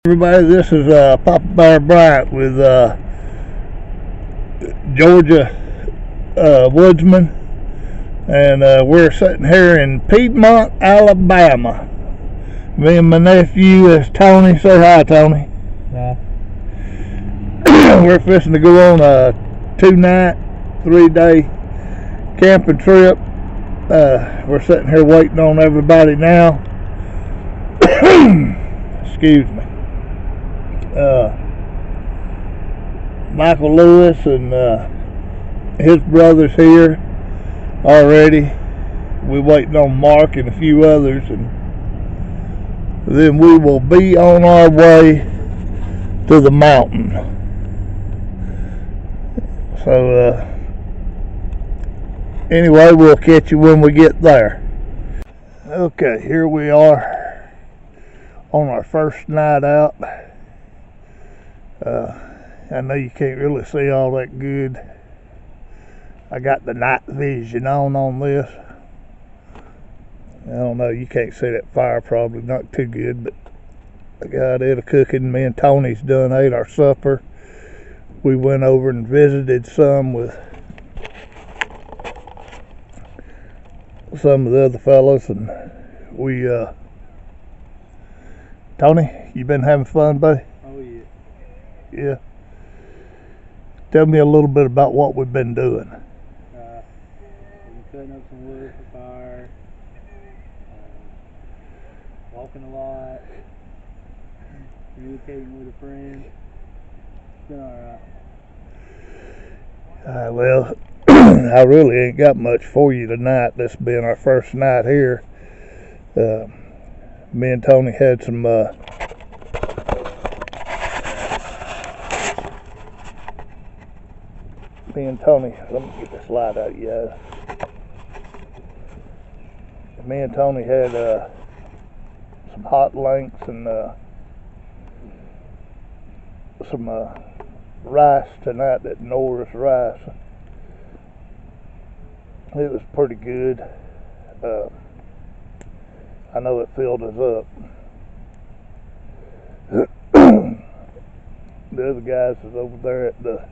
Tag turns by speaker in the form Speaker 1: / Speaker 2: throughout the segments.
Speaker 1: Everybody, this is Papa Bear Bryant with Georgia Woodsman, and we're sitting here in Piedmont, Alabama. Me and my nephew is Tony. Say hi, Tony.
Speaker 2: Yeah.
Speaker 1: We're fixing to go on a 2-night, 3-day camping trip. We're sitting here waiting on everybody now. Excuse me. Michael Lewis and his brothers here already. We're waiting on Mark and a few others, and then we will be on our way to the mountain. So anyway, we'll catch you when we get there. Okay, here we are on our first night out. I know you can't really see all that good. I got the night vision on this. I don't know, you can't see that fire probably not too good, but I got it a cooking. Me and Tony's done ate our supper. We went over and visited some with some of the other fellas, and we Tony, you been having fun, buddy?
Speaker 2: Oh yeah.
Speaker 1: Yeah. Tell me a little bit about what we've been doing.
Speaker 2: We've been cutting up some wood for fire, walking a lot, communicating with a friend. It's been alright.
Speaker 1: Well, I really ain't got much for you tonight, this being our first night here. Me and Tony had some let me get this light out of you guys. Me and Tony had some hot links and some rice tonight, that Norris rice. It was pretty good. I know it filled us up. The other guys is over there at the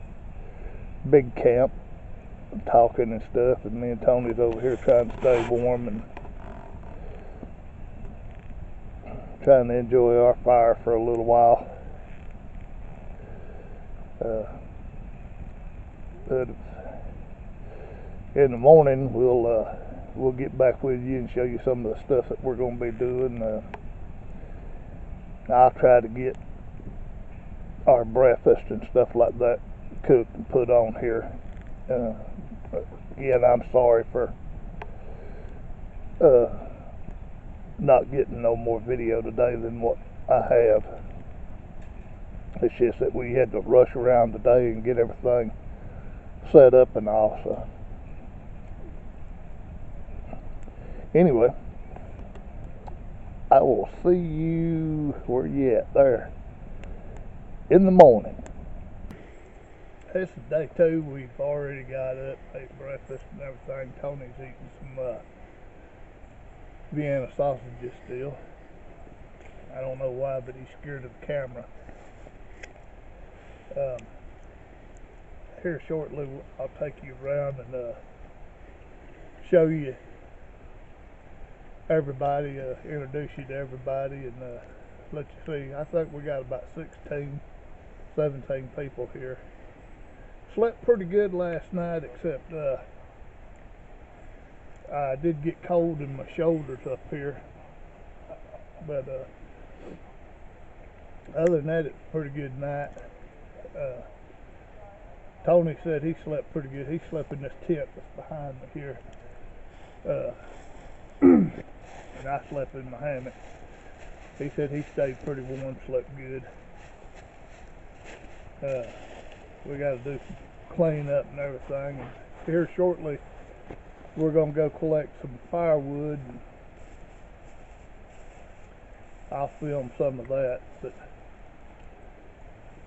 Speaker 1: big camp talking and stuff, and me and Tony's over here trying to stay warm and trying to enjoy our fire for a little while. But in the morning we'll get back with you and show you some of the stuff that we're going to be doing. I'll try to get our breakfast and stuff like that cooked and put on here. Again, I'm sorry for not getting no more video today than what I have. It's just that we had to rush around today and get everything set up and all. So anyway, I will see you where you at there in the morning. This is day 2. We've already got up, ate breakfast and everything. Tony's eating some Vienna sausages still. I don't know why, but he's scared of the camera. Here shortly I'll take you around and show you everybody, introduce you to everybody, and let you see. I think we got about 16, 17 people here. Slept pretty good last night, except I did get cold in my shoulders up here, but other than that, it's a pretty good night. Tony said he slept pretty good. He slept in this tent that's behind me here, and I slept in my hammock. He said he stayed pretty warm, slept good. We got to do some cleanup and everything, and here shortly we're going to go collect some firewood, and I'll film some of that. But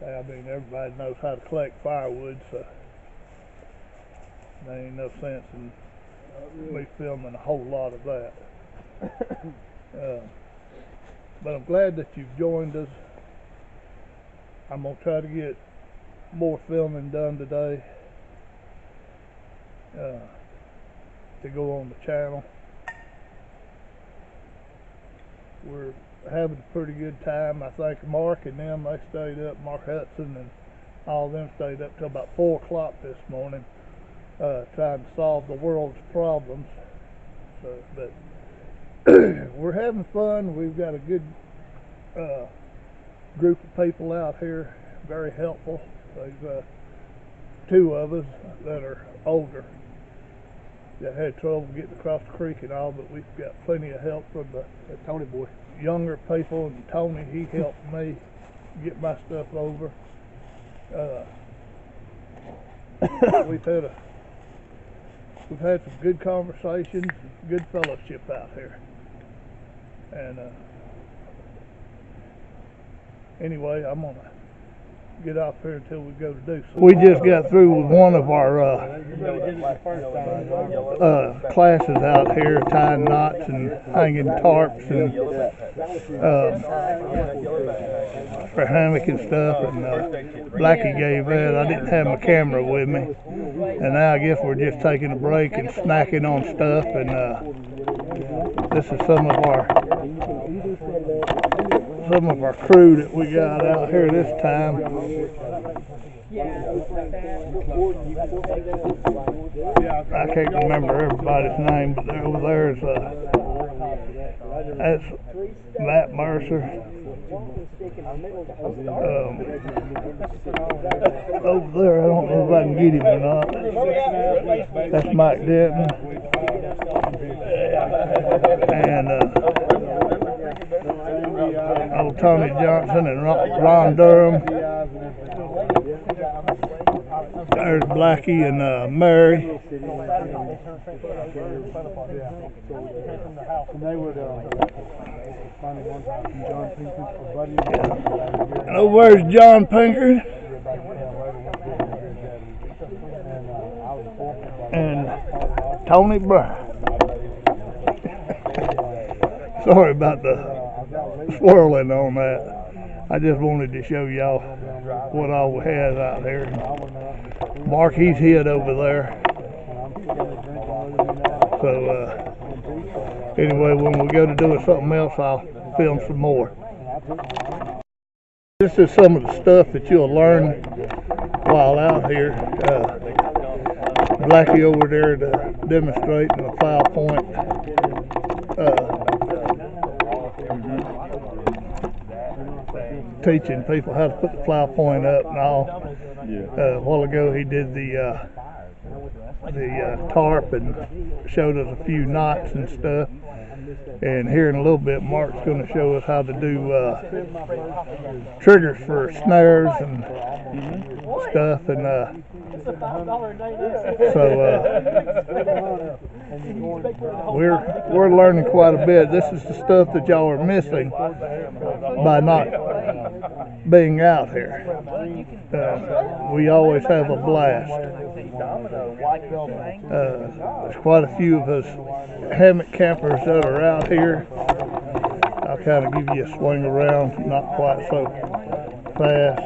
Speaker 1: I mean, everybody knows how to collect firewood, so there ain't no sense in me filming a whole lot of that. But I'm glad that you've joined us. I'm gonna try to get more filming done today to go on the channel. We're having a pretty good time. I think Mark and them, they stayed up, Mark Hudson and all of them stayed up till about 4 o'clock this morning trying to solve the world's problems. So, but we're having fun. We've got a good group of people out here, very helpful. There's 2 of us that are older that had trouble getting across the creek and all, but we've got plenty of help from the
Speaker 2: Tony boy.
Speaker 1: younger people, and Tony, he helped me get my stuff over. We've had some good conversations, good fellowship out here, and anyway, I'm gonna get off here until we go to do something. We just got through with one of our classes out here, tying knots and hanging tarps and for hammock and stuff, and Blackie gave that. I didn't have my camera with me, and now I guess we're just taking a break and snacking on stuff, and this is some of our crew that we got out here this time. I can't remember everybody's name, but over there's that's Matt Mercer. Over there, I don't know if I can get him or not. That's Mike Denton. And old Tony Johnson and Ron Durham. There's Blackie and Mary. And over there's John Pinker. And Tony Brown. Sorry about the swirling on that. I just wanted to show y'all what all we have out there. Mark, he's hid over there. So anyway, when we go to do something else, I'll film some more. This is some of the stuff that you'll learn while out here. Blackie over there demonstrating the plow point. Teaching people how to put the plow point up and all. A while ago he did the tarp and showed us a few knots and stuff. And here in a little bit, Mark's going to show us how to do triggers for snares and stuff. And so we're learning quite a bit. This is the stuff that y'all are missing by not being out here. We always have a blast. There's quite a few of us hammock campers that are out here. I'll kind of give you a swing around, not quite so fast.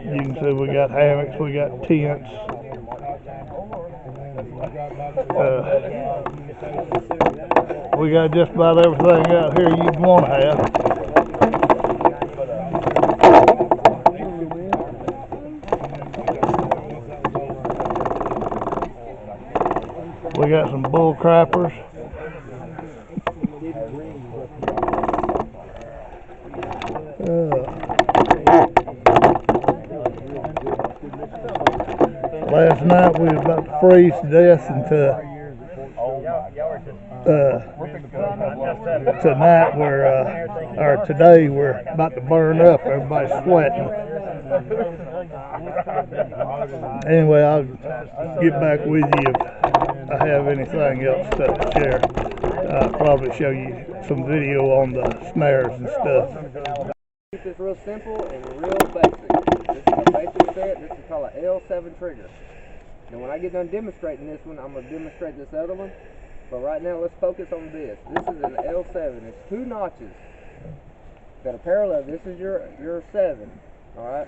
Speaker 1: You can see we got hammocks, we got tents. We got just about everything out here you'd want to have. We got some bull crappers. Last night we was about to freeze to death until tonight or today we're about to burn up. Everybody's sweating. Anyway, I'll get back with you if I have anything else to share. I'll probably show you some video on the snares and stuff.
Speaker 3: Keep this real simple and real basic. This is a basic set. This is called an L7 trigger. Now when I get done demonstrating this one, I'm going to demonstrate this other one. But right now let's focus on this. This is an L7. It's 2 notches. Got a parallel. This is your 7. Alright?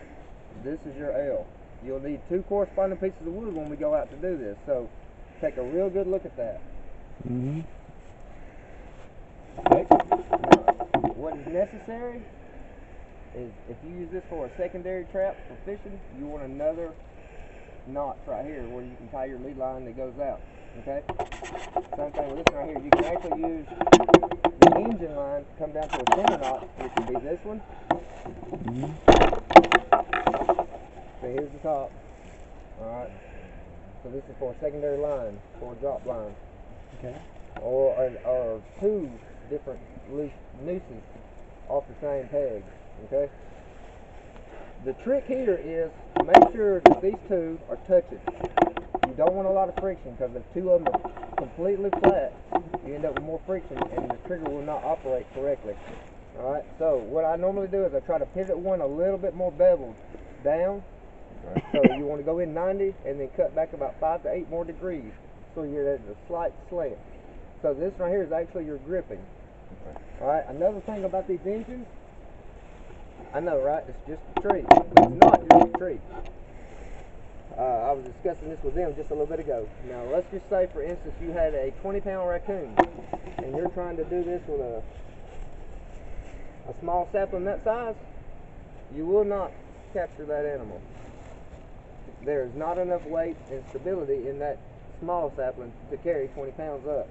Speaker 3: This is your L. You'll need 2 corresponding pieces of wood when we go out to do this. So take a real good look at that.
Speaker 1: Mm-hmm.
Speaker 3: Okay. What is necessary is if you use this for a secondary trap for fishing, you want another knot right here where you can tie your lead line that goes out. Okay? Same thing with this right here. You can actually use the engine line to come down to a center knot, which would be this one.
Speaker 1: Mm-hmm.
Speaker 3: So here's the top. Alright. So this is for a secondary line, for a drop line.
Speaker 2: Okay.
Speaker 3: Or 2 different loose nooses off the same peg. Okay? The trick here is to make sure that these 2 are touching. You don't want a lot of friction, because if 2 of them are completely flat, you end up with more friction and the trigger will not operate correctly. Alright, so what I normally do is I try to pivot one a little bit more beveled down. Right, so you want to go in 90 and then cut back about 5 to 8 more degrees, so you're at a slight slant. So this right here is actually your gripping. Alright, another thing about these engines, I know, right? It's just a tree. But it's not just a tree. I was discussing this with them just a little bit ago. Now, let's just say, for instance, you had a 20-pound raccoon, and you're trying to do this with a small sapling that size. You will not capture that animal. There is not enough weight and stability in that small sapling to carry 20 pounds up.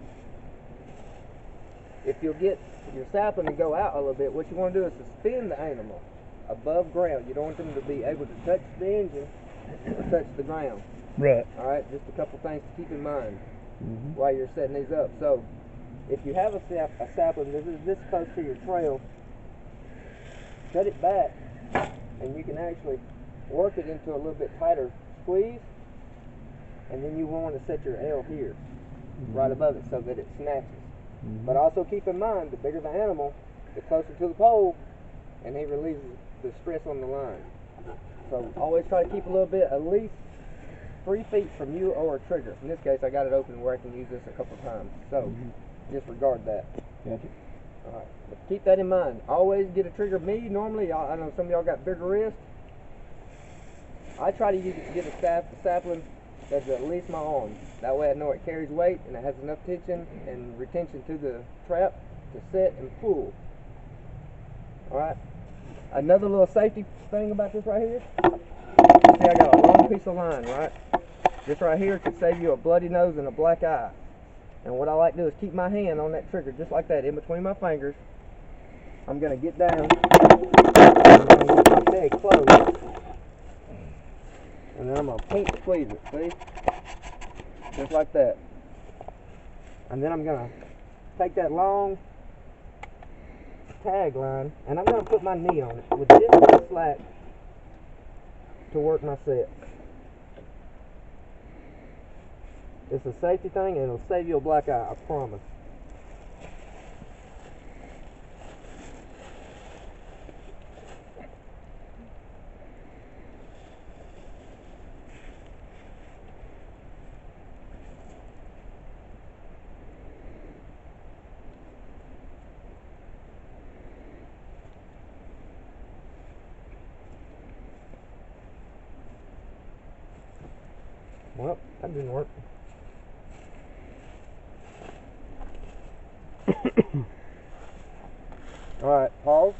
Speaker 3: If you'll get your sapling and go out a little bit, what you want to do is suspend the animal above ground. You don't want them to be able to touch the engine or touch the ground.
Speaker 1: Right.
Speaker 3: Alright, just a couple things to keep in mind
Speaker 1: Mm-hmm.
Speaker 3: while you're setting these up. So, if you have a sapling this is this close to your trail, cut it back and you can actually work it into a little bit tighter squeeze, and then you want to set your L here, right above it, so that it snatches. But also keep in mind, the bigger the animal, the closer to the pole, and he releases the stress on the line. So always try to keep a little bit, at least 3 feet from you or a trigger. In this case, I got it open where I can use this a couple times. So disregard that.
Speaker 2: Gotcha.
Speaker 3: Alright, but keep that in mind. Always get a trigger. Me, normally, I know some of y'all got bigger wrists. I try to get a sapling that's at least my arm. That way I know it carries weight and it has enough tension and retention to the trap to set and pull. Alright. Another little safety thing about this right here. See, I got a long piece of line, right? This right here could save you a bloody nose and a black eye. And what I like to do is keep my hand on that trigger just like that, in between my fingers. I'm going to get down. I'm going to get my peg closed. And then I'm going to pinch squeeze it, see? Just like that. And then I'm going to take that long tag line and I'm going to put my knee on it with just enough slack to work my set. It's a safety thing and it'll save you a black eye, I promise. Well, that didn't work. Alright, pause.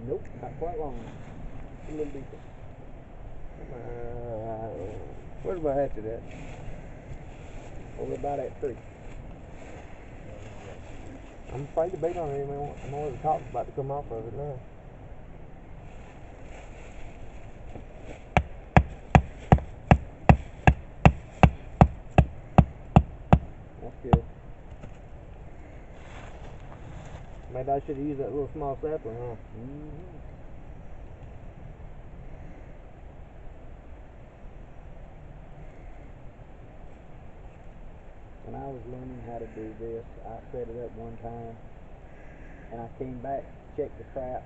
Speaker 3: Nope, not quite long enough. A little deeper. Where's my hatchet at? Over by that tree. I'm afraid to bait on it anymore. I'm already the top's about to come off of it now. That's good. Maybe I should have used that little small sapling, huh?
Speaker 2: When I was learning how to do this, I set it up one time, and I came back, checked the trap,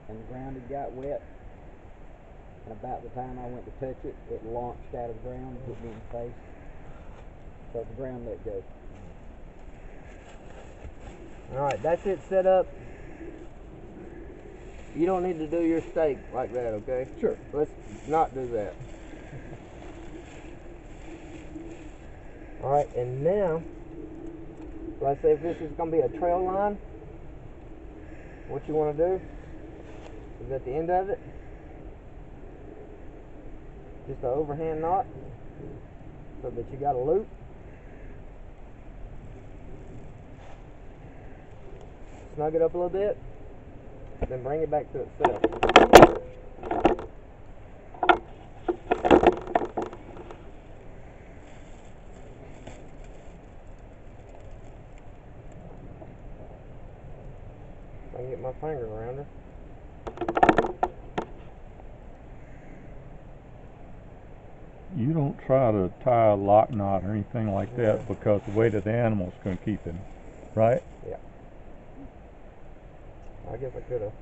Speaker 2: and the ground had got wet. And about the time I went to touch it, it launched out of the ground and hit me in the face. So the ground let go.
Speaker 3: Alright, that's it set up. You don't need to do your stake like that, okay?
Speaker 2: Sure.
Speaker 3: Let's not do that. Alright, and now, let's say if this is going to be a trail line, what you want to do is at the end of it, just an overhand knot so that you got a loop. Snug it up a little bit, then bring it back to itself. I can get my finger around her.
Speaker 4: You don't try to tie a lock knot or anything like that because the weight of the animal's going to keep him, right?
Speaker 3: Yeah. I guess I could have.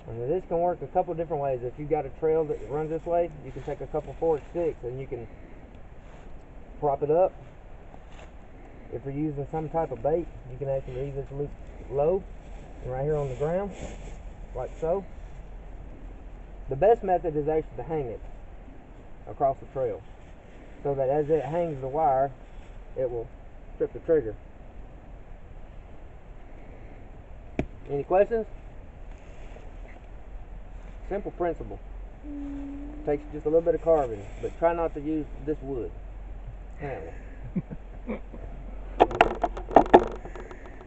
Speaker 3: And this can work a couple different ways. If you got a trail that runs this way, you can take a couple forked sticks and you can prop it up. If you're using some type of bait, you can actually leave this loop low and right here on the ground, like so. The best method is actually to hang it across the trail, so that as it hangs the wire, it will trip the trigger. Any questions? Simple principle. Takes just a little bit of carving, but try not to use this wood. Handle.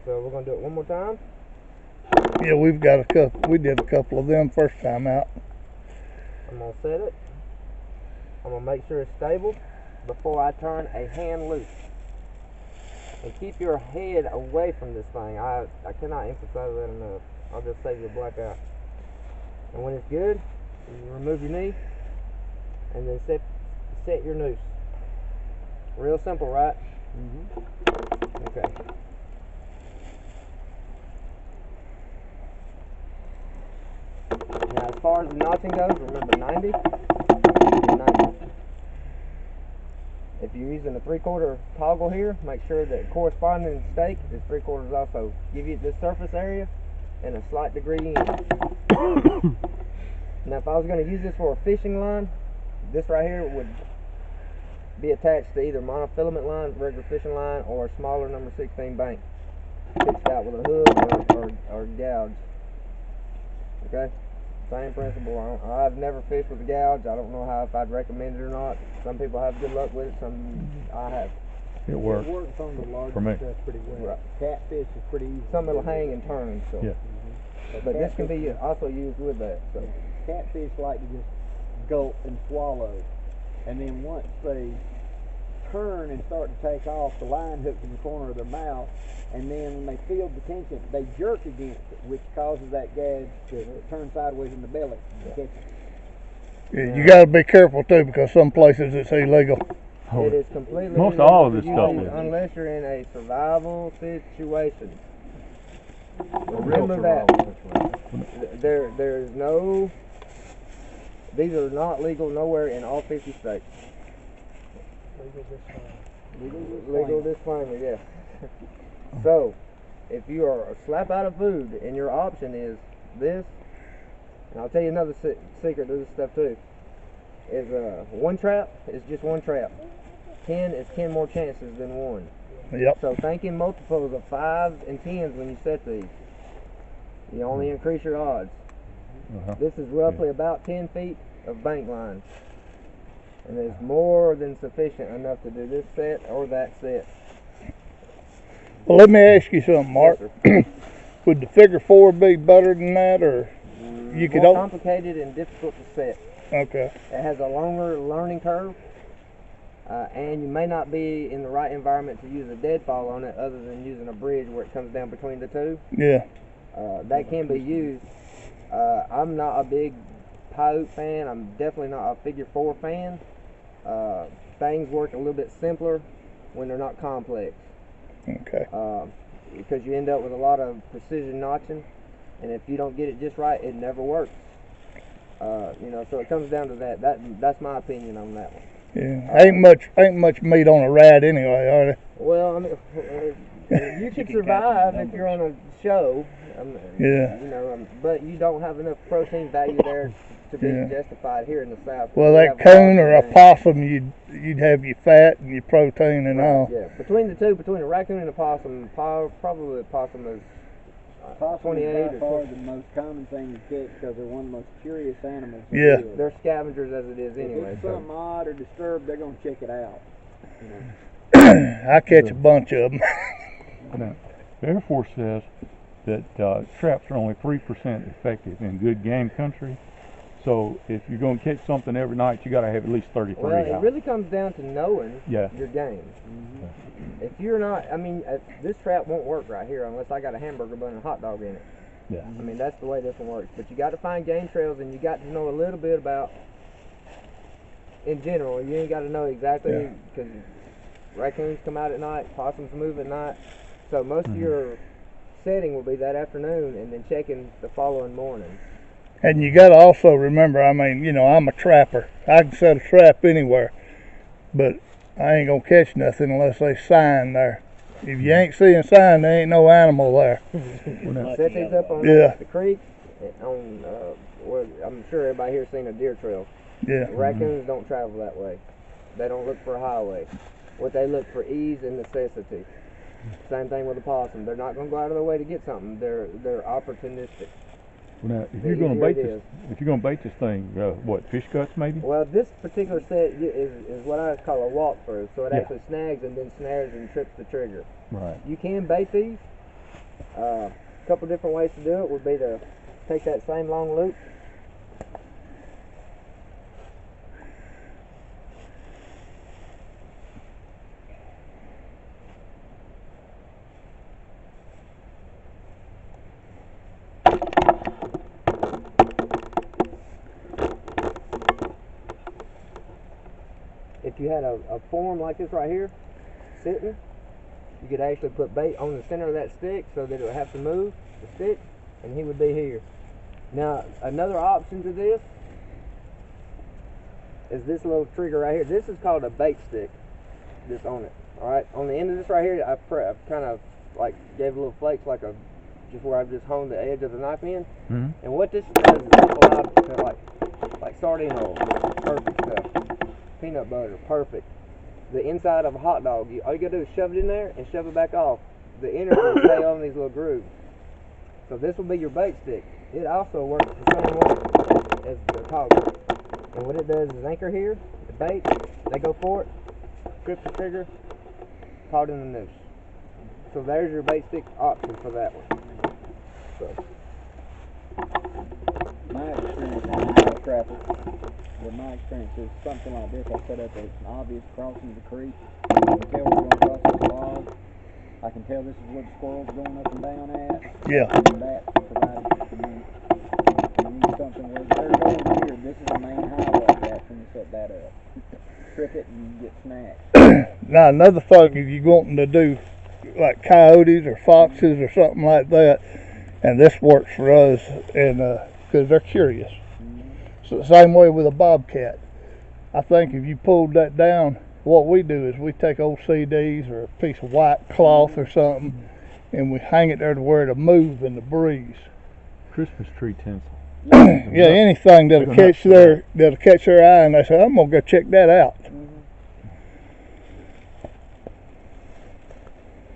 Speaker 3: So we're gonna do it one more time.
Speaker 1: Yeah, we've got a couple. We did a couple of them first time out.
Speaker 3: I'm gonna set it. I'm gonna make sure it's stable before I turn a hand loose. And keep your head away from this thing. I cannot emphasize that enough. I'll just save you a black eye. And when it's good, you remove your knee and then set your noose. Real simple, right? Mm-hmm. Okay. Now, as far as the notching goes, remember 90. 90. If you're using a 3/4 toggle here, make sure that corresponding stake is 3/4 also. Give you this surface area and a slight degree in. Now, if I was going to use this for a fishing line, this right here would be attached to either monofilament line, regular fishing line, or a smaller number 16 bank, fixed out with a hook or gouge. Okay, same principle. I've never fished with a gouge. I don't know if I'd recommend it or not. Some people have good luck with it. Some I have.
Speaker 4: It works.
Speaker 2: It works on the larger
Speaker 4: for me.
Speaker 2: stuff pretty well.
Speaker 3: Right.
Speaker 2: Catfish is pretty easy.
Speaker 3: Some it'll hang and turn. So.
Speaker 4: Yeah.
Speaker 3: But this can be also used with that. So.
Speaker 2: Catfish like to just gulp and swallow, and then once they turn and start to take off, the line hooks in the corner of their mouth, and then when they feel the tension, they jerk against it, which causes that gag to turn sideways in the belly.
Speaker 3: Yeah.
Speaker 1: Yeah, you got to be careful too, because some places it's illegal.
Speaker 4: Oh,
Speaker 3: It is completely
Speaker 4: most
Speaker 3: illegal
Speaker 4: all of
Speaker 3: to
Speaker 4: this
Speaker 3: use
Speaker 4: stuff
Speaker 3: these
Speaker 4: is.
Speaker 3: unless you're in a survival situation. Remember that. There's no. These are not legal nowhere in all 50 states. Legal disclaimer, yes. So, if you are slap out of food and your option is this, and I'll tell you another secret to this stuff too, is one trap is just one trap. 10 is 10 more chances than one.
Speaker 1: Yep.
Speaker 3: So think in multiples of 5s and 10s when you set these. You only increase your odds. This is roughly about 10 feet of bank line. And it's more than sufficient enough to do this set or that set.
Speaker 1: Well, let me ask you something, Mark.
Speaker 3: Yes,
Speaker 1: Would the figure 4 be better than that, or You could
Speaker 3: more complicated and difficult to set.
Speaker 1: Okay.
Speaker 3: It has a longer learning curve, and you may not be in the right environment to use a deadfall on it other than using a bridge where it comes down between the two.
Speaker 1: Yeah.
Speaker 3: That can be used. I'm not a big Paiute fan. I'm definitely not a figure 4 fan. Things work a little bit simpler when they're not complex.
Speaker 1: Okay.
Speaker 3: Because you end up with a lot of precision notching, and if you don't get it just right, it never works. You know, so it comes down to that. That's my opinion on that one.
Speaker 1: Yeah. Ain't much meat on a rat anyway, are there?
Speaker 3: Well, I mean, you can survive if you're on a show.
Speaker 1: Yeah.
Speaker 3: You know, but you don't have enough protein value there to be justified here in the South.
Speaker 1: Well, that coon or a possum, you'd have your fat and your protein and all.
Speaker 3: Yeah, between the two, between a raccoon and a possum, probably a possum is 28
Speaker 2: is by
Speaker 3: or
Speaker 2: far
Speaker 3: 20.
Speaker 2: the most common thing to catch because they're one of the most curious animals.
Speaker 1: Yeah.
Speaker 3: They're scavengers as it is anyway.
Speaker 2: If it's something odd or disturbed, they're going to check it out. You know.
Speaker 1: I catch a bunch of them.
Speaker 4: Now, the Air Force says that traps are only 3% effective in good game country. So if you're going to catch something every night, you got to have at least 33
Speaker 3: Well,
Speaker 4: out.
Speaker 3: it really comes down to knowing
Speaker 4: Yeah.
Speaker 3: your game. If you're not, I mean, this trap won't work right here unless I got a hamburger bun and a hot dog in it.
Speaker 4: Yeah.
Speaker 3: I mean, that's the way this one works. But you got to find game trails, and you got to know a little bit about, in general. You ain't got to know exactly, because raccoons come out at night, possums move at night. So most of your setting will be that afternoon, and then checking the following morning.
Speaker 1: And you got to also remember, I mean, you know, I'm a trapper. I can set a trap anywhere, but I ain't gonna catch nothing unless they sign there. If you ain't seeing sign, there ain't no animal there.
Speaker 3: Set these up on the creek. Well, I'm sure everybody here's seen a deer trail.
Speaker 1: Yeah.
Speaker 3: Raccoons don't travel that way. They don't look for a highway. What they look for ease and necessity. Same thing with a possum. They're not going to go out of their way to get something. They're opportunistic.
Speaker 4: Well, now, if you're going to bait this thing, what, fish guts maybe?
Speaker 3: Well, this particular set is what I call a walkthrough. So it actually snags and then snares and trips the trigger.
Speaker 4: Right.
Speaker 3: You can bait these. A couple different ways to do it would be to take that same long loop. If you had a form like this right here, sitting, you could actually put bait on the center of that stick so that it would have to move the stick, and he would be here. Now, another option to this is this little trigger right here. This is called a bait stick. This on it. Alright, on the end of this right here, I've kind of like gave a little flakes like just where I've just honed the edge of the knife in.
Speaker 4: Mm-hmm.
Speaker 3: And what this does is this allows it to like sardine oil. Perfect stuff. Peanut butter, perfect. The inside of a hot dog, all you gotta do is shove it in there and shove it back off. The innards will stay on these little grooves. So this will be your bait stick. It also works the same way as the toggle. And what it does is anchor here, the bait, they go for it, grip the trigger, caught in the noose. So there's your bait stick option for that one. So.
Speaker 2: My experience, I'm not a trapper, but my experience is something like this. I set up an obvious crossing of the creek. I can tell we're going to cross this log. I can tell this is where the squirrels are going up and down at.
Speaker 1: Yeah.
Speaker 2: And that provided for me. You need something where they're going here. This is the main highway that's when you set that up. Trip it and you get snagged.
Speaker 1: Now another thing, if you're wanting to do like coyotes or foxes or something like that, and this works for us, and because they're curious. So the same way with a bobcat. I think if you pulled that down, what we do is we take old CDs or a piece of white cloth or something, and we hang it there to where it'll move in the breeze.
Speaker 4: Christmas tree tinsel.
Speaker 1: Yeah, anything that'll catch their eye, and they say, I'm gonna go check that out.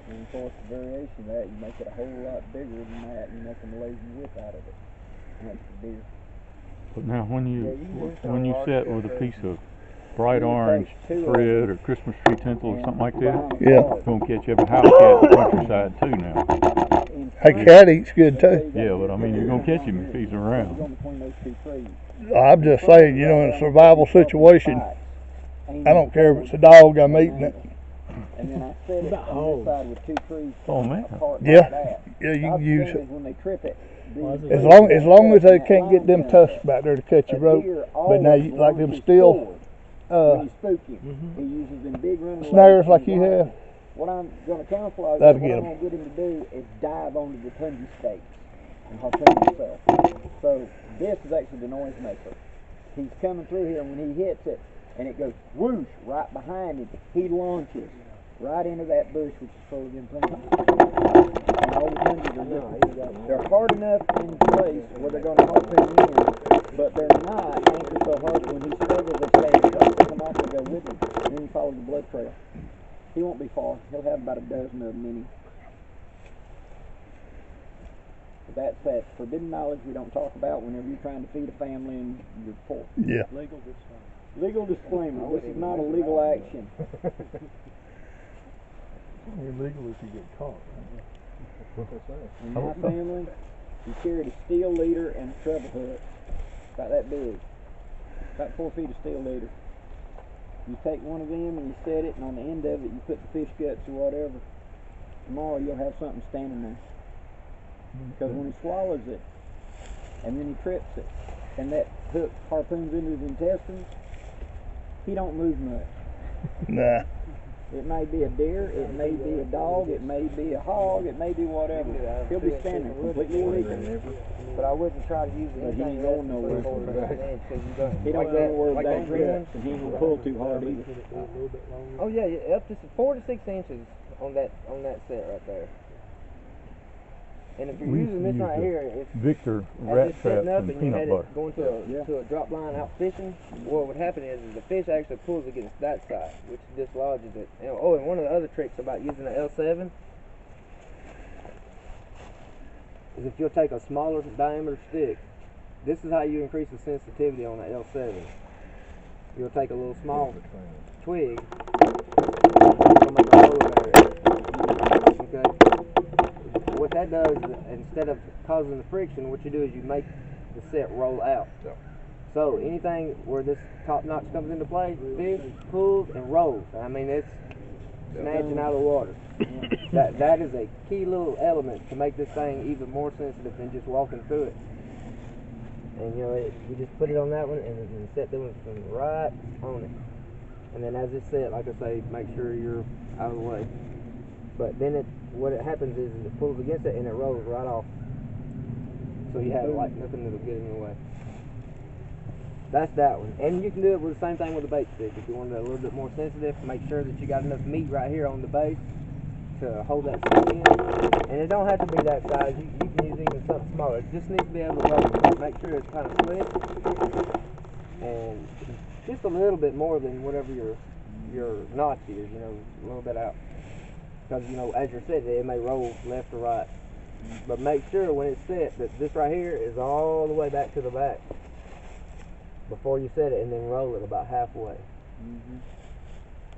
Speaker 2: And of course, the variation of that, you make it a whole lot bigger than that, and you make them a lazy whip out of it. And that's the deer.
Speaker 4: But now, when you set with a piece of bright orange thread or Christmas tree tinsel or something like that.
Speaker 1: Yeah.
Speaker 4: Gonna catch every house cat in the countryside too now.
Speaker 1: A cat eats good too.
Speaker 4: Yeah, but I mean, you're gonna catch him if he's around.
Speaker 1: I'm just saying, you know, in a survival situation, I don't care if it's a dog, I'm eating it.
Speaker 2: And then I set it on this side with 2 trees apart
Speaker 1: Yeah.
Speaker 2: like that.
Speaker 1: Yeah, you
Speaker 2: The
Speaker 1: can use
Speaker 2: thing
Speaker 1: it.
Speaker 2: is when they trip it,
Speaker 1: As long as they can't get them tusks back there to cut your rope. But now, you, like them steel
Speaker 2: when you spook him, he uses them big running
Speaker 1: snares
Speaker 2: legs
Speaker 1: like
Speaker 2: and
Speaker 1: you
Speaker 2: line.
Speaker 1: have,
Speaker 2: What I'm going to camouflage,
Speaker 1: that'll
Speaker 2: what
Speaker 1: get
Speaker 2: I'm
Speaker 1: 'em.
Speaker 2: going to get him to do is dive onto the punji stakes and harpoon himself. So this is actually the noise maker. He's coming through here, and when he hits it, and it goes whoosh right behind him, he launches right into that bush, which is full of them punjies. And all the punjies are different. They're hard enough in place where they're going to harpoon in, but they're not anchored so hard that when he struggles, they stay in place. They come off and go with him, and then he follows the blood trail. He won't be far. He'll have about a dozen of them in him. That's that forbidden knowledge we don't talk about whenever you're trying to feed a family and you're poor.
Speaker 1: Yeah.
Speaker 2: Legal disclaimer. This is not a legal action.
Speaker 4: Illegal if you get caught.
Speaker 2: In my family, we carried a steel leader and a treble hook, about that big, about 4 feet of steel leader. You take one of them and you set it, and on the end of it you put the fish guts or whatever. Tomorrow you'll have something standing there. Because when he swallows it, and then he trips it, and that hook harpoons into his intestines, he don't move much.
Speaker 1: Nah.
Speaker 2: It may be a deer, it may be a dog, it may be a hog, it may be whatever. He'll be standing completely illegal.
Speaker 3: But I wouldn't try to use
Speaker 2: But he
Speaker 3: anything
Speaker 2: ain't
Speaker 3: less
Speaker 2: going
Speaker 3: than
Speaker 2: nowhere.
Speaker 3: 3/4 inch because you don't.
Speaker 2: He don't
Speaker 3: like
Speaker 2: go
Speaker 3: that,
Speaker 2: nowhere with
Speaker 3: like
Speaker 2: that
Speaker 3: that green one.
Speaker 2: guts, and he ain't gonna pull too hard either.
Speaker 3: Oh yeah, up to 4 to 6 inches on that set right there. And if you're
Speaker 4: We
Speaker 3: using this
Speaker 4: used to
Speaker 3: right
Speaker 4: use
Speaker 3: here, if
Speaker 4: Victor
Speaker 3: as
Speaker 4: rat
Speaker 3: it's
Speaker 4: traps
Speaker 3: setting up
Speaker 4: and
Speaker 3: and you
Speaker 4: peanut
Speaker 3: had
Speaker 4: butter.
Speaker 3: it going to a drop line out fishing, what would happen is the fish actually pulls against that side, which dislodges it. And, and one of the other tricks about using the L7 is if you'll take a smaller diameter stick, this is how you increase the sensitivity on the L7. You'll take a little small twig, you'll make a hole there. Okay? What that does, instead of causing the friction, what you do is you make the set roll out. So anything where this top notch comes into play, fish pulls and rolls. I mean, it's snatching out of the water. That is a key little element to make this thing even more sensitive than just walking through it. And you know, you just put it on that one and then set them from right on it. And then as it's set, like I say, make sure you're out of the way. But then what happens is it pulls against it and it rolls right off. So you have like nothing that'll get in the way. That's that one. And you can do it with the same thing with the bait stick. If you want it a little bit more sensitive, make sure that you got enough meat right here on the base to hold that stick in. And it don't have to be that size. You can use even something smaller. It just needs to be able to roll. Make sure it's kind of slick. And just a little bit more than whatever your notch is, you know, a little bit out. Because, you know, as you're setting it, it may roll left or right. But make sure when it's set that this right here is all the way back to the back before you set it, and then roll it about halfway.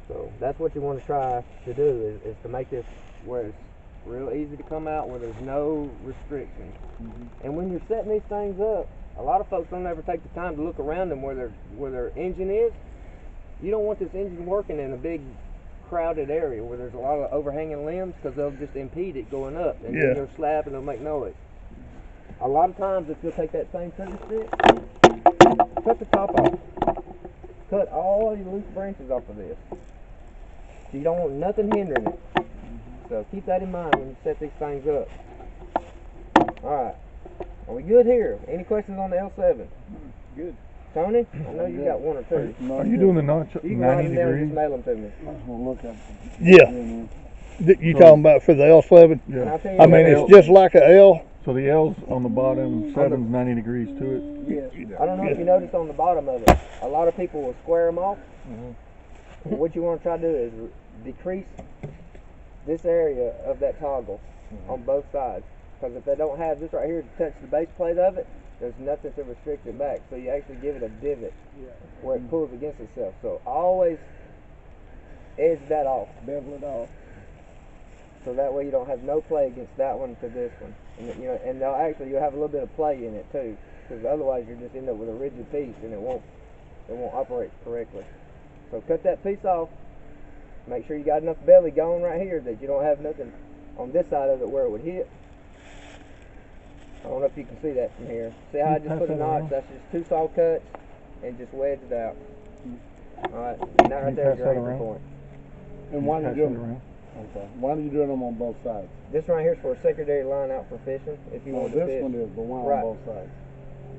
Speaker 3: So that's what you want to try to do is to make this where it's real easy to come out, where there's no restrictions. And when you're setting these things up, a lot of folks don't ever take the time to look around them where their engine is. You don't want this engine working in a big crowded area where there's a lot of overhanging limbs, because they'll just impede it going up, and then you'll slap and it'll make noise. A lot of times if you'll take that same trigger stick, cut the top off. Cut all these loose branches off of this. So you don't want nothing hindering it. So keep that in mind when you set these things up. Alright. Are we good here? Any questions on the L7?
Speaker 2: Good.
Speaker 3: Tony? I know you got one or two.
Speaker 4: Are you doing the notch
Speaker 3: You can write
Speaker 4: 90
Speaker 3: them down and
Speaker 4: degrees?
Speaker 3: just mail them to me.
Speaker 1: Yeah. You talking about for the L7?
Speaker 3: And
Speaker 4: Yeah.
Speaker 3: I'll tell you
Speaker 1: I mean,
Speaker 3: what,
Speaker 1: it's just like a L.
Speaker 4: So the L's on the bottom, 7's 90 degrees to it.
Speaker 3: I don't know if you noticed on the bottom of it, a lot of people will square them off. What you want to try to do is decrease this area of that toggle on both sides. Because if they don't have this right here to touch the base plate of it, there's nothing to restrict it back. So you actually give it a divot where it pulls against itself. So always edge that off.
Speaker 2: Bevel it off.
Speaker 3: So that way you don't have no play against that one to this one. And and you'll have a little bit of play in it too. Because otherwise you just end up with a rigid piece and it won't operate correctly. So cut that piece off. Make sure you got enough belly going right here that you don't have nothing on this side of it where it would hit. I don't know if you can see that from here. See how I just put a notch? That's just 2 saw cuts and just wedge it out. Alright, and that right there is your anchor point.
Speaker 2: And why do you do them? Okay. Why are you doing them on both sides?
Speaker 3: This right here is for a secondary line out for fishing. If you want to fish.
Speaker 2: This one is, but why on both sides?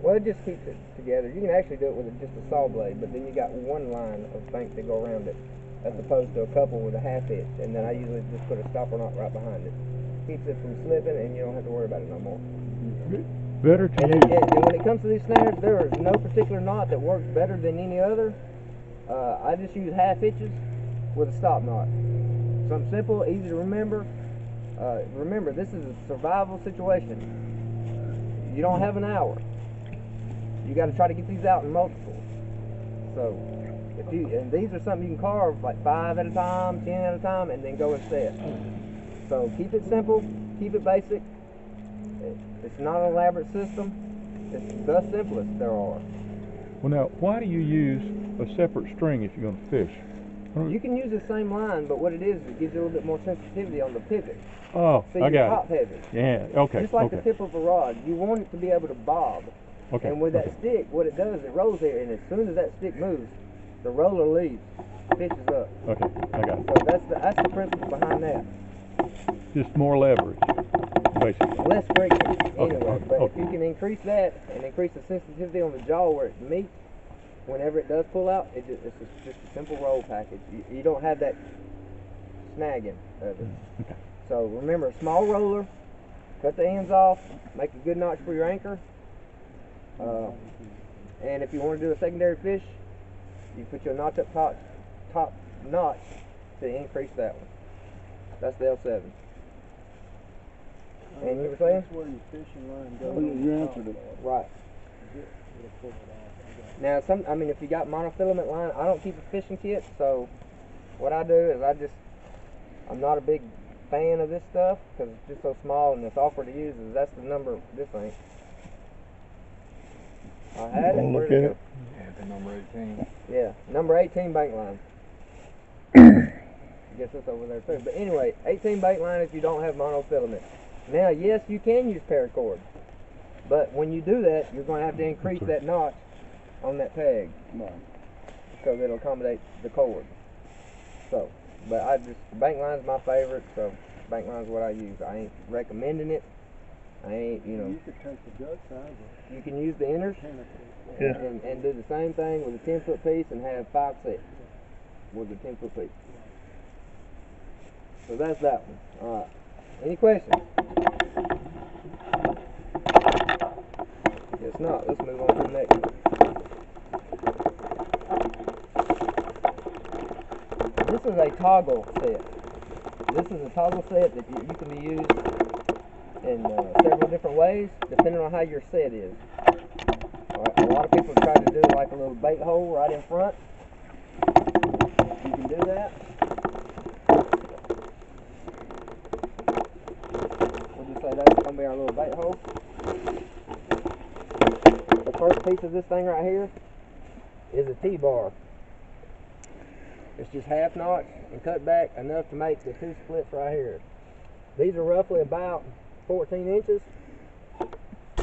Speaker 3: Well, it just keeps it together. You can actually do it with just a saw blade, but then you got one line of bank to go around it, as opposed to a couple with a half hitch. And then I usually just put a stopper knot right behind it. Keeps it from slipping, and you don't have to worry about it no more.
Speaker 4: Better to use.
Speaker 3: And when it comes to these snares, there is no particular knot that works better than any other. I just use half hitches with a stop knot. Something simple, easy to remember. Remember, this is a survival situation. You don't have an hour. You got to try to get these out in multiples. So, and these are something you can carve like 5 at a time, 10 at a time, and then go and set. So keep it simple, keep it basic. It's not an elaborate system. It's the simplest there are.
Speaker 4: Well, now, why do you use a separate string if you're going to fish?
Speaker 3: You can use the same line, but what it gives you a little bit more sensitivity on the pivot.
Speaker 4: Oh,
Speaker 3: so
Speaker 4: I got
Speaker 3: top
Speaker 4: it.
Speaker 3: heavy.
Speaker 4: Yeah, okay.
Speaker 3: Just like the tip of a rod, you want it to be able to bob.
Speaker 4: Okay.
Speaker 3: And with that stick, what it does, it rolls here, and as soon as that stick moves, the roller leaves, fishes up.
Speaker 4: Okay, I got it.
Speaker 3: So that's the principle behind that.
Speaker 4: Just more leverage, basically.
Speaker 3: Less friction, anyway.
Speaker 4: Okay.
Speaker 3: But if you can increase that and increase the sensitivity on the jaw where it meets, whenever it does pull out, it's just a simple roll package. You don't have that snagging of it.
Speaker 4: Okay.
Speaker 3: So remember, a small roller, cut the ends off, make a good notch for your anchor. And if you want to do a secondary fish, you put your notch up top notch to increase that one. That's the L7. And you were saying?
Speaker 2: That's where your fishing line goes. You answered it.
Speaker 3: Right. Now, if you got monofilament line, I don't keep a fishing kit, so what I do is I'm not a big fan of this stuff because it's just so small and it's awkward to use. That's the number of this thing. I had it.
Speaker 1: Look at it.
Speaker 2: Yeah, the number 18.
Speaker 3: Yeah, number 18 bank line. I guess it's over there too. But anyway, 18 bank line if you don't have monofilament. Now, yes, you can use paracord, but when you do that, you're going to have to increase that notch on that peg, so that'll accommodate the cord. So, but bank line's my favorite, so bank line's what I use. I ain't recommending it. I ain't,
Speaker 2: You could take the gut side.
Speaker 3: You can use the inners and do the same thing with a 10-foot piece and have 5 sets with a 10-foot piece. So that's that one. All right. Any questions? If not, let's move on to the next one. This is a toggle set. This is a toggle set that you can be used in several different ways, depending on how your set is. Right, a lot of people try to do like a little bait hole right in front. You can do that. We'll just say that's going to be our little bait hole. The first piece of this thing right here is a T-bar. It's just half notch and cut back enough to make the 2 splits right here. These are roughly about 14 inches.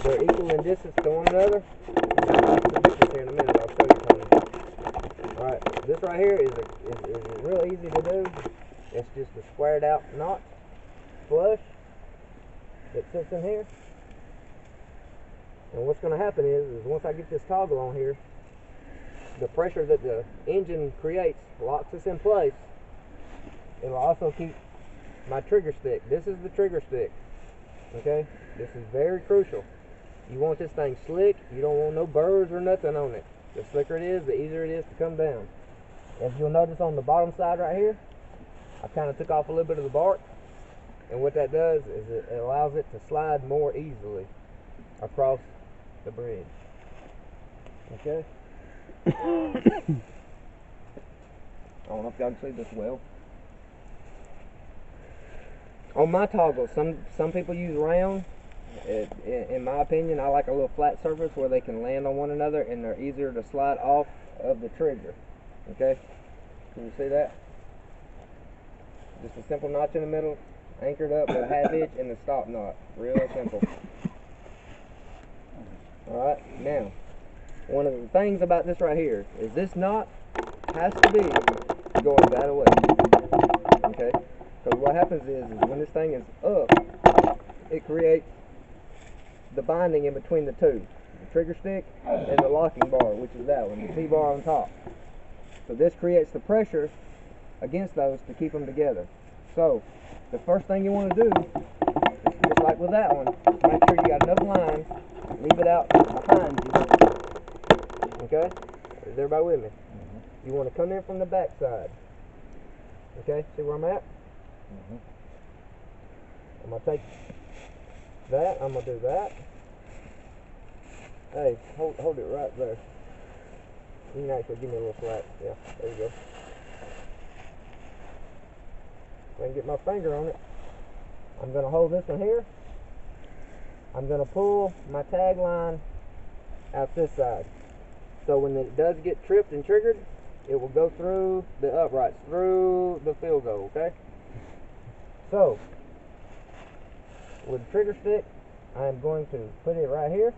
Speaker 3: They're equal in distance to one another. I'll take some pictures here in a minute. I'll show you something. Alright, this right here is real easy to do. It's just a squared out notch flush that sits in here. And what's going to happen is once I get this toggle on here, the pressure that the engine creates locks this in place. It'll also keep my trigger stick. This is the trigger stick. Okay? This is very crucial. You want this thing slick. You don't want no burrs or nothing on it. The slicker it is, the easier it is to come down. As you'll notice on the bottom side right here, I kind of took off a little bit of the bark. And what that does is it allows it to slide more easily across the bridge. Okay? I don't know if y'all can see this well. On my toggles, some people use round. In my opinion, I like a little flat surface where they can land on one another and they're easier to slide off of the trigger. Okay? Can you see that? Just a simple notch in the middle, anchored up with a half hitch and the stop knot. Real simple. Alright, now, one of the things about this right here is this knot has to be going that way. Okay? Because what happens is when this thing is up, it creates the binding in between the two, the trigger stick and the locking bar, which is that one, the T-bar on top. So this creates the pressure against those to keep them together. So the first thing you want to do, just like with that one, is make sure you got enough line, leave it out behind you. Okay? Is everybody with me? You want to come in from the back side. Okay? See where I'm at? I'm going to take that, I'm going to do that. Hey, hold it right there. You can actually give me a little slack. Yeah, there you go. If I can get my finger on it, I'm going to hold this one here. I'm going to pull my tag line out this side. So when it does get tripped and triggered, it will go through the uprights, through the field goal, okay? So, with the trigger stick, I'm going to put it right here.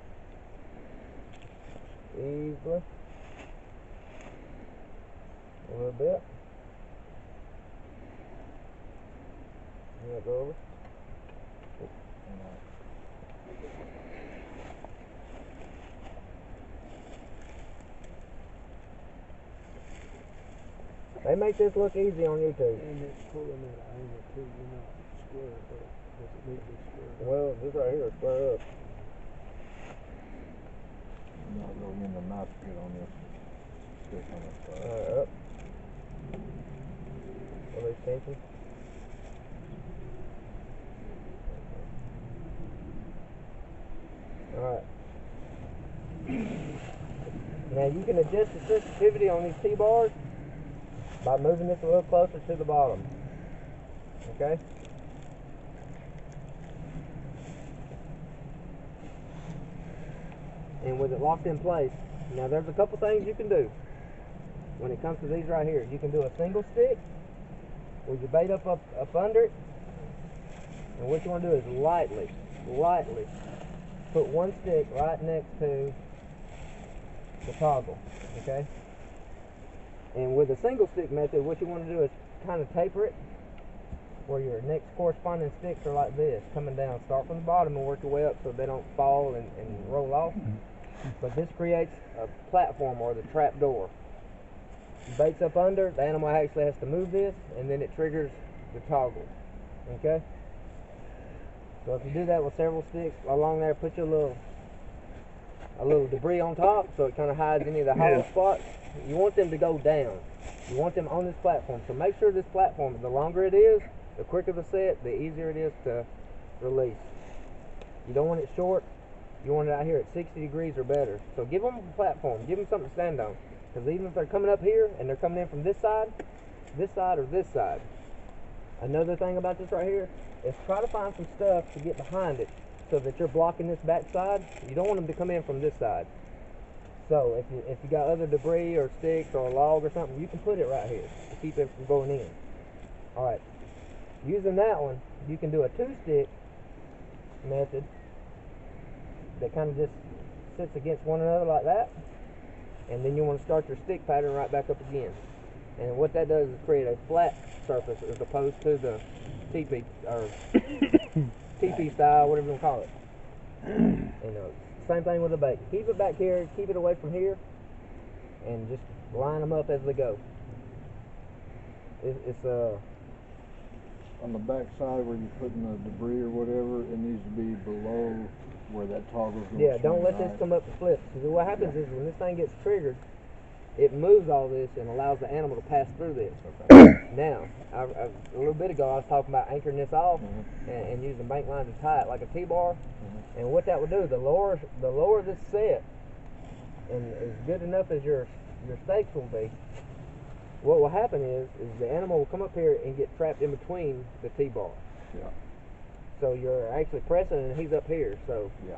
Speaker 3: Easily. A little bit. Go over. They make this look easy on YouTube.
Speaker 2: And it's pulling at an angle too, you're not square, but does it need to be square?
Speaker 3: Well, this right here is square up.
Speaker 1: I'm not going in the knife get on this stick on this side.
Speaker 3: Up. Release tension. Alright. Now you can adjust the sensitivity on these T-bars by moving this a little closer to the bottom. Okay? And with it locked in place, now there's a couple things you can do when it comes to these right here. You can do a single stick with your bait up under it, and what you want to do is lightly put one stick right next to the toggle, okay? And with a single stick method, what you want to do is kind of taper it where your next corresponding sticks are like this, coming down. Start from the bottom and work your way up so they don't fall and roll off. But this creates a platform or the trap door. The bait's up under, the animal actually has to move this, and then it triggers the toggle. Okay? So if you do that with several sticks along there, put your a little debris on top so it kind of hides any of the hollow spots. You want them to go down. You want them on this platform. So make sure this platform, the longer it is, the quicker the set, the easier it is to release. You don't want it short. You want it out here at 60 degrees or better. So give them a platform. Give them something to stand on. Because even if they're coming up here and they're coming in from this side, or this side. Another thing about this right here is try to find some stuff to get behind it so that you're blocking this back side. You don't want them to come in from this side. So if you got other debris or sticks or a log or something, you can put it right here to keep it from going in. Alright. Using that one, you can do a 2-stick method that kind of just sits against one another like that. And then you want to start your stick pattern right back up again. And what that does is create a flat surface as opposed to the teepee or teepee style, whatever you want to call it. And same thing with the bait. Keep it back here, keep it away from here, and just line them up as they go. It's
Speaker 1: on the back side where you're putting the debris or whatever, it needs to be below where that toggle's going.
Speaker 3: Yeah, don't let this come up the flip. Because what happens is when this thing gets triggered it moves all this and allows the animal to pass through this. Now, a little bit ago I was talking about anchoring this off and using bank line to tie it like a T-bar. And what that would do, the lower this set, and as good enough as your stakes will be, what will happen is the animal will come up here and get trapped in between the T-bar.
Speaker 4: Yeah.
Speaker 3: So you're actually pressing and he's up here. So
Speaker 4: Yeah.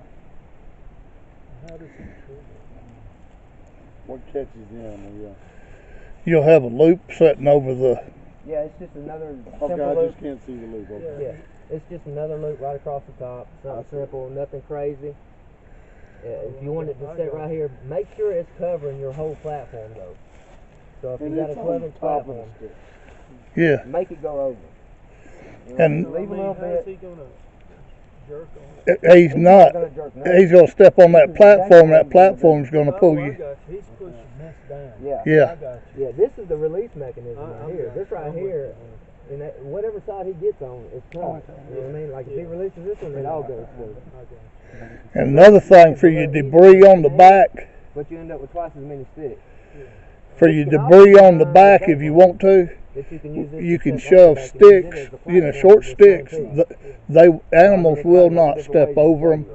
Speaker 5: How does he trigger? What catches the animal? Yeah.
Speaker 1: You'll have a loop setting over the.
Speaker 3: yeah, it's just another
Speaker 5: Okay,
Speaker 3: simple
Speaker 5: I
Speaker 3: loop.
Speaker 5: just can't see the loop. Okay.
Speaker 3: Yeah, it's just another loop right across the top. Something simple, nothing crazy. If you want it to sit right here, make sure it's covering your whole platform though. So if
Speaker 5: And
Speaker 3: you got a
Speaker 5: it's on
Speaker 3: 12-inch
Speaker 5: top of the
Speaker 3: platform,
Speaker 5: stick.
Speaker 1: Yeah.
Speaker 3: make it go over. You know,
Speaker 1: And
Speaker 3: leave a little
Speaker 5: How is
Speaker 3: bit.
Speaker 5: he gonna jerk on it?
Speaker 1: he's not.
Speaker 3: gonna jerk nothing.
Speaker 1: He's gonna step on that platform. That platform's gonna pull
Speaker 5: I
Speaker 1: you.
Speaker 5: got you. He's pushing this down.
Speaker 3: Yeah.
Speaker 1: Yeah.
Speaker 5: I got you.
Speaker 3: Yeah, this is the release mechanism
Speaker 5: I'm
Speaker 3: right here.
Speaker 5: with
Speaker 3: This
Speaker 5: you.
Speaker 3: right
Speaker 5: I'm with
Speaker 3: here,
Speaker 5: you.
Speaker 3: and that, whatever side he gets on is tough. You know what I mean? Like if he releases this one, it all goes through.
Speaker 5: I got you.
Speaker 1: And another thing for your debris on the back.
Speaker 3: But you end up with twice as many sticks.
Speaker 1: For your debris on the back, if you want to,
Speaker 3: That you can use this
Speaker 1: you
Speaker 3: to
Speaker 1: can
Speaker 3: set
Speaker 1: shove
Speaker 3: back and use it
Speaker 1: sticks.
Speaker 3: as a
Speaker 1: You know,
Speaker 3: platform
Speaker 1: short
Speaker 3: for this same
Speaker 1: sticks.
Speaker 3: piece.
Speaker 1: Animals will not step over them.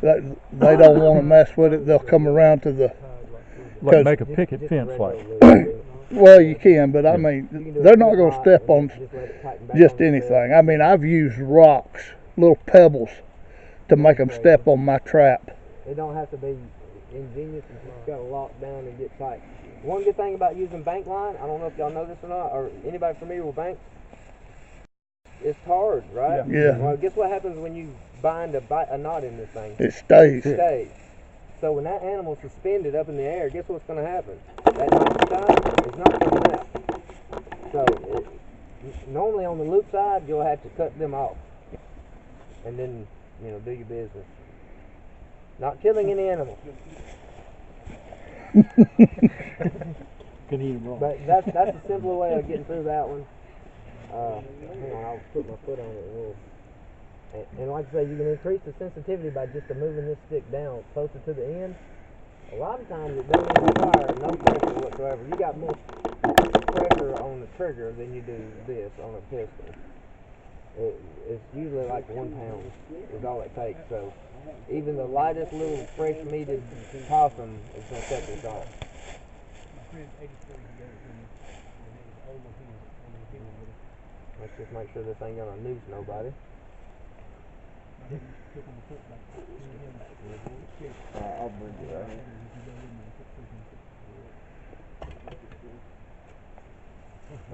Speaker 1: They don't want to mess with it. They'll come around to the.
Speaker 4: Like make a picket fence like.
Speaker 1: Well, you can, but I mean, they're not going to step on just anything. I mean, I've used rocks, little pebbles, to make them step on my trap.
Speaker 3: It don't have to be ingenious. It's just got to lock down and get tight. One good thing about using bank line, I don't know if y'all know this or not, or anybody familiar with banks, it's hard, right?
Speaker 1: Yeah.
Speaker 3: Well, guess what happens when you bind a knot in this thing?
Speaker 1: It stays.
Speaker 3: It stays. So when that animal's suspended up in the air, guess what's going to happen? That knot side is not coming out. So normally on the loop side, you'll have to cut them off, and then do your business. Not killing any animal.
Speaker 5: Can eat them raw.
Speaker 3: But that's a simpler way of getting through that one. Hang on, I'll put my foot on it. And like I say, you can increase the sensitivity by just moving this stick down closer to the end. A lot of times it doesn't require no pressure whatsoever. You got more pressure on the trigger than you do this on a pistol. It's usually like 1 pound is all it takes. So even the lightest little fresh meated possum is going to set this off. Let's just make sure this ain't going to noose nobody.
Speaker 5: I'll bring it out.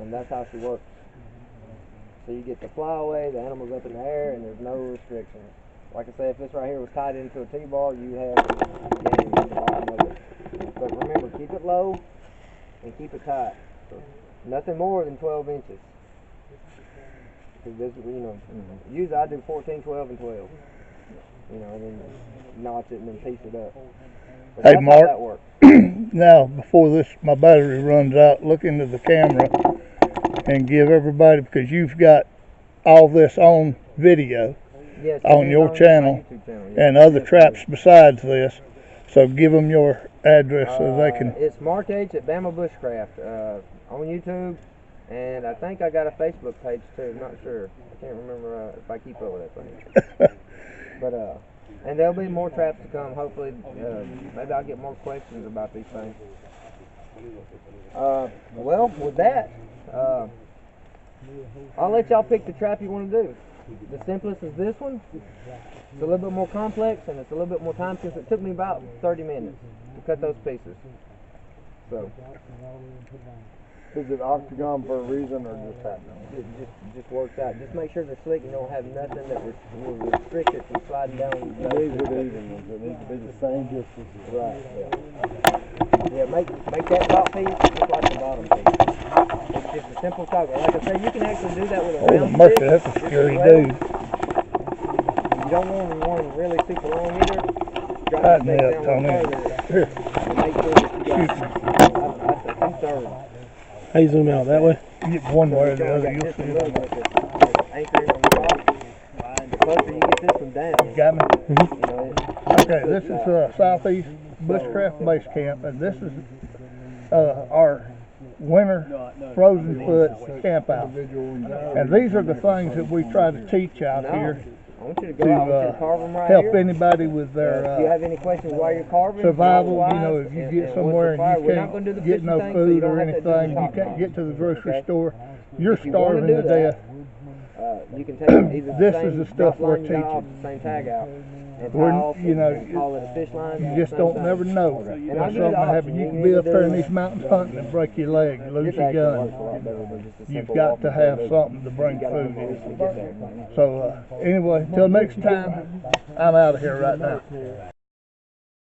Speaker 3: And that's how she works. So you get the flyaway, the animal's up in the air, and there's no restrictions. Like I say, if this right here was tied into a T-bar, you have game at the bottom of it. But remember, keep it low and keep it tight. So nothing more than 12 inches. Because this, usually I do 14, 12, and 12. And then notch it and then piece it up. But
Speaker 1: Hey,
Speaker 3: that's
Speaker 1: Mark.
Speaker 3: how that works.
Speaker 1: Now, before my battery runs out, look into the camera and give everybody, because you've got all this on video
Speaker 3: Yes,
Speaker 1: on
Speaker 3: it is
Speaker 1: your
Speaker 3: my
Speaker 1: channel
Speaker 3: YouTube channel, yes.
Speaker 1: and other
Speaker 3: Yes,
Speaker 1: traps besides this. So give them your address so they can.
Speaker 3: It's Mark H at Bama Bushcraft on YouTube, and I think I got a Facebook page too. I'm not sure. I can't remember if I keep up with that thing. But and there'll be more traps to come. Hopefully, maybe I'll get more questions about these things. Well, with that, I'll let y'all pick the trap you want to do. The simplest is this one. It's a little bit more complex, and it's a little bit more time since it took me about 30 minutes to cut those pieces. So
Speaker 5: Is it octagon for a reason or just happening?
Speaker 3: it just works out. Just make sure they're slick and don't have nothing that will restrict it from sliding down.
Speaker 5: These are the even ones. It needs to be the same distance.
Speaker 3: Right. Yeah. Make that top piece just like the bottom piece. It's just a simple toggle. Like I said, you can actually do that with a
Speaker 1: Oh,
Speaker 3: round
Speaker 1: mercy,
Speaker 3: stick.
Speaker 1: that's a
Speaker 3: just
Speaker 1: scary
Speaker 3: as well.
Speaker 1: dude.
Speaker 3: You don't want one really super long either. Drop the
Speaker 1: Tighten
Speaker 3: stick
Speaker 1: it
Speaker 3: down
Speaker 1: up,
Speaker 3: a
Speaker 1: Tony.
Speaker 3: little further
Speaker 1: Here.
Speaker 3: and make sure that you got that's a 2/3.
Speaker 6: How you zoom out that way?
Speaker 1: Get one way or
Speaker 3: So
Speaker 1: the
Speaker 3: you
Speaker 1: other,
Speaker 3: got
Speaker 1: you'll
Speaker 3: just
Speaker 1: see
Speaker 3: a
Speaker 1: it.
Speaker 3: little bit of anchoring on the top. The closer you get this one down,
Speaker 1: Got me?
Speaker 3: it
Speaker 1: Okay, this is Southeast Bushcraft Basecamp, and this is our winter frozen foot camp out. And these are the things that we try to teach out here
Speaker 3: I want you to go out. I want you to carve them right
Speaker 1: help
Speaker 3: here.
Speaker 1: anybody with their
Speaker 3: If you have any questions while you're carving,
Speaker 1: survival.
Speaker 3: knowledge-wise,
Speaker 1: You know, if you
Speaker 3: and
Speaker 1: get
Speaker 3: what's
Speaker 1: somewhere
Speaker 3: required,
Speaker 1: and
Speaker 3: we're
Speaker 1: you
Speaker 3: not gonna do the
Speaker 1: can't get
Speaker 3: fishing
Speaker 1: no
Speaker 3: thing, so you
Speaker 1: food
Speaker 3: don't
Speaker 1: or
Speaker 3: have to do
Speaker 1: anything,
Speaker 3: the
Speaker 1: you
Speaker 3: top
Speaker 1: can't
Speaker 3: knot.
Speaker 1: get to the grocery
Speaker 3: Okay?
Speaker 1: store, you're
Speaker 3: If you wanna
Speaker 1: starving
Speaker 3: do
Speaker 1: to
Speaker 3: that,
Speaker 1: death.
Speaker 3: You can take either the
Speaker 1: This
Speaker 3: same
Speaker 1: is the stuff
Speaker 3: drop
Speaker 1: we're
Speaker 3: line you got off,
Speaker 1: teaching.
Speaker 3: the same tag out, and tie
Speaker 1: We're,
Speaker 3: off,
Speaker 1: you know,
Speaker 3: and call it a fish line.
Speaker 1: you just
Speaker 3: same
Speaker 1: don't
Speaker 3: thing.
Speaker 1: never know
Speaker 3: And
Speaker 1: when
Speaker 3: I'll give you
Speaker 1: something
Speaker 3: the option.
Speaker 1: happens. You
Speaker 3: You
Speaker 1: can
Speaker 3: can
Speaker 1: be
Speaker 3: either
Speaker 1: up there in
Speaker 3: do-
Speaker 1: these mountains hunting and break your leg, you lose
Speaker 3: This
Speaker 1: your
Speaker 3: actually
Speaker 1: gun.
Speaker 3: works a lot better than just a
Speaker 1: You've
Speaker 3: simple
Speaker 1: got
Speaker 3: walking
Speaker 1: to have
Speaker 3: solution.
Speaker 1: something to bring
Speaker 3: You gotta
Speaker 1: food
Speaker 3: move to
Speaker 1: in.
Speaker 3: get there.
Speaker 1: So anyway, till next time, I'm out of here right now.